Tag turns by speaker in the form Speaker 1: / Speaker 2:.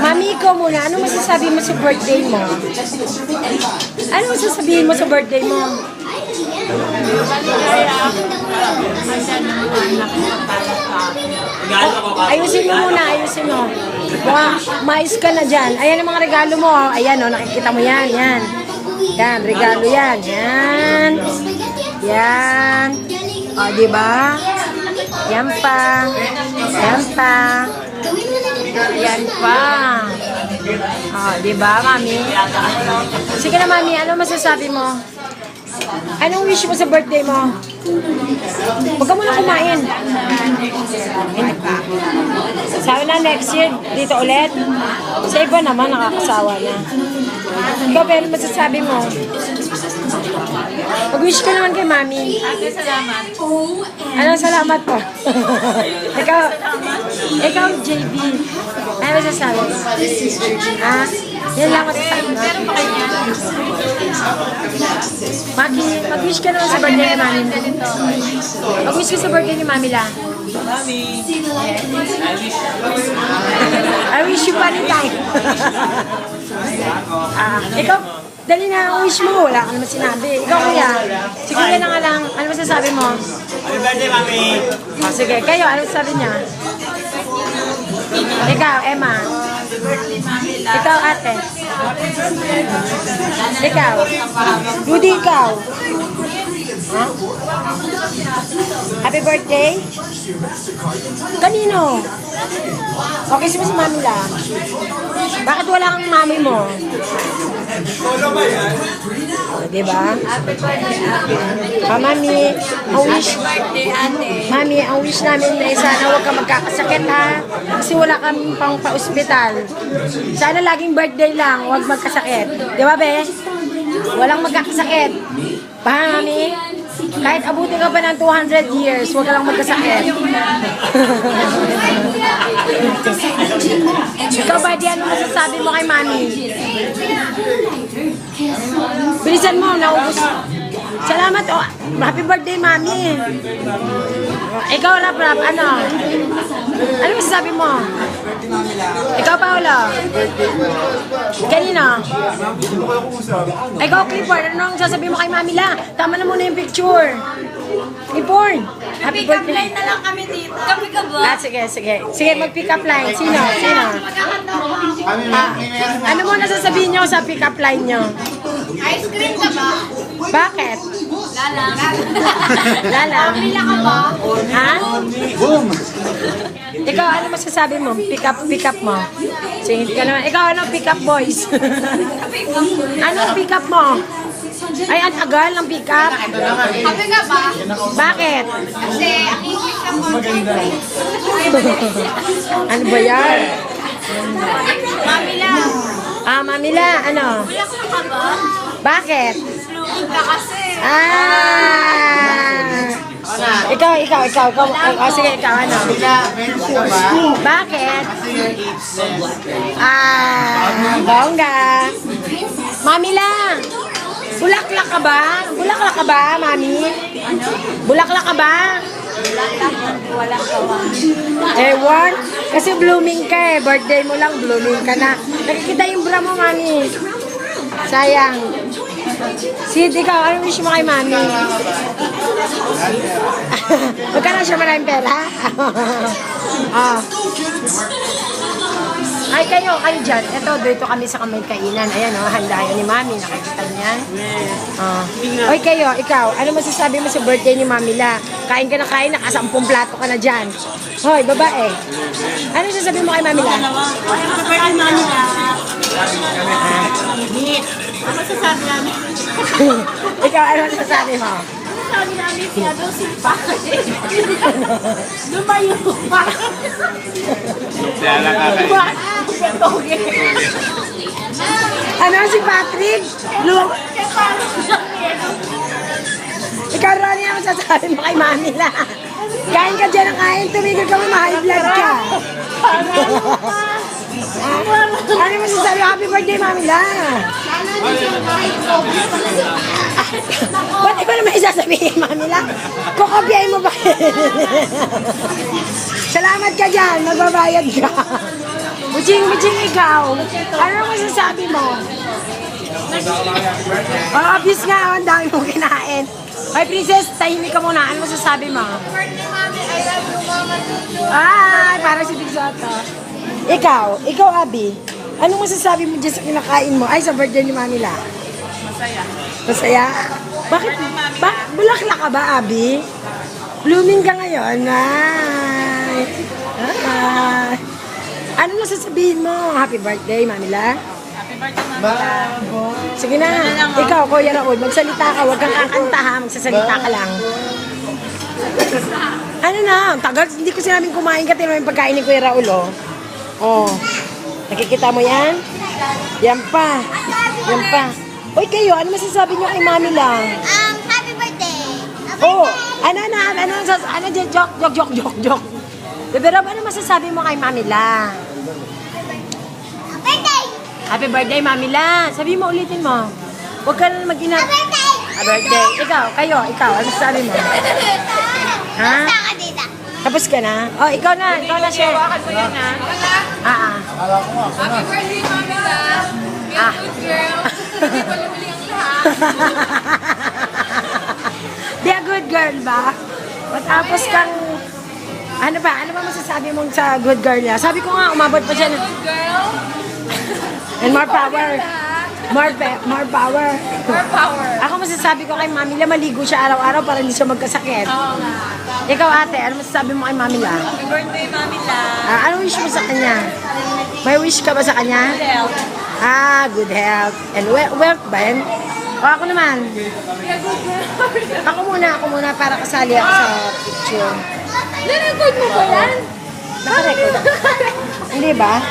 Speaker 1: Mami ko muna, ano masasabi mo sa birthday mo? Ano masasabihin mo sa birthday mo? Ayusin mo muna, ayusin mo. Mais ka na dyan. Ayan ang mga regalo mo. Ayan o, nakikita mo yan, yan. Yan, regalo yan. Yan. Yan. O, diba? Yan pa. Yan pa. Yan pa. O, diba, mami? Sige na, mami. Ano masasabi mo? Anong wish mo sa birthday mo? Huwag ka muna kumain. Sabi na next year, dito ulit. Sa iba naman, nakakasawa na. Ikaw, pero masasabi mo? Mag-wish ka naman kay mami.
Speaker 2: Salamat.
Speaker 1: Anong salamat po? ikaw, JB. Ano masasabi? Ah, yan lang masasabi mo.
Speaker 2: Meron pa kanya?
Speaker 1: Maki, mag-wish ka naman sa birthday ni mami. Mag-wish ka sa birthday ni mami la.
Speaker 3: Mami,
Speaker 1: I wish you Valentine. Ikaw, dali na ang wish mo. Wala ka naman sinabi. Ikaw, kuya. Si kuya na nga lang. Ano masasabi mo?
Speaker 3: happy birthday, Mami.
Speaker 1: Sige, kayo. Ano sabi niya? Ikaw, Emma. Ikaw, ate. Ikaw. Rudy, ikaw. Ha? Happy birthday? Kanino? Okay, si mami lang. Bakit wala kang mami mo? Diba?
Speaker 2: Happy birthday, ate.
Speaker 1: Mami, ang wish,
Speaker 2: Birthday, ate.
Speaker 1: mami, ang wish namin na sana huwag ka magkakasakit ha. Kasi wala kami pang pa-ospital. Sana laging birthday lang, huwag magkasakit. Di ba, be? Walang magkakasakit. Pa, mami? Kahit abutin ka pa ng 200 years, huwag ka lang magkasakit. Ikaw ba, di ano masasabi mo kay mami? Bilisan mo, naubos. Salamat, oh. Happy birthday, mami. Ikaw, Rap, ano? Ano masasabi mo? Ikaw, Paolo. Kanina? Ikaw, Clifford, anong sasabihin mo kay mami la? Tama na muna yung picture. Clifford, happy
Speaker 2: Pick up
Speaker 1: birthday.
Speaker 2: line na lang kami dito. Kami ka ba?
Speaker 1: Sige, sige. Sige, mag-pick up line. Sino? Sino? Ano mo nasasabihin nyo sa pick up line nyo?
Speaker 2: Ice cream ka ba?
Speaker 1: Bakit?
Speaker 2: Lalang.
Speaker 1: Lalang.
Speaker 2: Pila ka ba?
Speaker 1: Ha?
Speaker 3: Boom!
Speaker 1: Ikaw, ano masasabi mo? Pick up mo. Sige ka naman. Ikaw, ano pick up boys? Anong pick up mo? Ay, ang tagal ng pick up.
Speaker 2: Happy ka ba?
Speaker 1: Bakit?
Speaker 2: Kasi ang English ka mo.
Speaker 1: Ano ba yan?
Speaker 2: Mami lang.
Speaker 1: Ah, mamila, ano?
Speaker 2: Wala ka ba?
Speaker 1: Bakit?
Speaker 2: Slugod ka kasi.
Speaker 1: Ikaw. Oh, sige, ikaw, ano? Bakit? Bongga. Mamila, bulaklak ka ba? Bulaklak ka ba, mami? Bulaklak ka ba?
Speaker 2: Wala ka ba?
Speaker 1: Ewan, kasi blooming ka eh. Birthday mo lang, blooming ka na. Nakikita yung bra mo, mami. Sayang. Sid, ikaw, ano wish mo kay mami? Magkano siya maraming pera? Ah. Ay, kayo dyan. Ito, dito kami sa kamay kainan. Ayan, oh, handa yun ni mami. Nakikita niyan. Oy, kayo, ikaw, ano masasabi mo sa birthday ni mami la? Kain ka na kain, nakasampung plato ka na dyan. Hoy, babae. Ano sasabi mo kay mami la?
Speaker 2: Birthday, mami lang. Ano sasabi namin?
Speaker 1: Ikaw, ano masasabi mo?
Speaker 2: Sabi namin siya daw si Patrick. Lumayo pa.
Speaker 1: Ano si Patrick? Ikaw, Ronnie, ano masasabi mo kay mami la? Kain ka dyan ng kain, tumigil ka mo, ma-high blood ka. Ano masasabi mo? Happy birthday, mami la? Ba't iba naman isasabihin, Mami La? Kukopyahin mo ba? Salamat ka dyan, magbabayad ka. Bujing, ikaw. Ano masasabi mo? Oh, obvious nga, ang dami mong kinain. Ay, Princess, tahimik ka muna. Ano masasabi mo?
Speaker 2: Birthday, mami. I love you, mama.
Speaker 1: Ay, parang si Big Soto. Ikaw, Abby. Anong masasabi mo dyan sa kinakain mo? Ay, sa birthday ni Mami La.
Speaker 2: Masaya.
Speaker 1: Masaya? Bakit? Bulaklak ka ba, Abby? Blooming ka ngayon. Ay. Ay. Ano masasabihin mo? Happy birthday, Mami La.
Speaker 2: Happy birthday, mami.
Speaker 1: Sige na. Ikaw, Kuya Raul, magsalita ka. Huwag kang kakanta ha. Magsasalita ka lang. Ano na? Tagal. Hindi ko sinabing kumain ka. Tino yung pagkain ni Kuya Raul, oh. Oh. Nakikita mo yan? Yan pa. Yan pa. Uy, kayo, ano masasabi niyo kay Mami La?
Speaker 2: Happy birthday.
Speaker 1: Oh, ano, joke. Pero ano masasabi mo kay Mami La?
Speaker 2: Birthday.
Speaker 1: Happy birthday, Mami La. Sabi mo, ulitin mo. Huwag ka na mag-ina.
Speaker 2: Birthday.
Speaker 1: Happy birthday. Ikaw, ano sabi mo? Ha?
Speaker 2: Basta ka dito.
Speaker 1: Tapos ka na? Oh, ikaw na, share.
Speaker 2: Hawakan mo yan, ha?
Speaker 1: Ah.
Speaker 2: Happy birthday, mami La. Be a good girl. Hindi pa lumuli ang lahat.
Speaker 1: Be a good girl ba? Matapos kang... Ano ba masasabi mong sa good girl niya? Sabi ko nga, umabot pa siya ng...
Speaker 2: Good girl.
Speaker 1: And more power. More power.
Speaker 2: More power.
Speaker 1: Ako masasabi ko kay Mami La, maligo siya araw-araw para hindi siya magkasakit.
Speaker 2: Oo nga.
Speaker 1: Ikaw ate, ano masasabi mo kay Mami La?
Speaker 2: Happy birthday, mami La.
Speaker 1: Ano wish mo sa kanya? May wish ka ba sa kanya?
Speaker 2: Health.
Speaker 1: Good health. And wealth ba yan? O ako naman. Ako muna para kasali ako sa picture.
Speaker 2: Nirecord mo ba yan?
Speaker 1: Nakarecord. Hindi ba?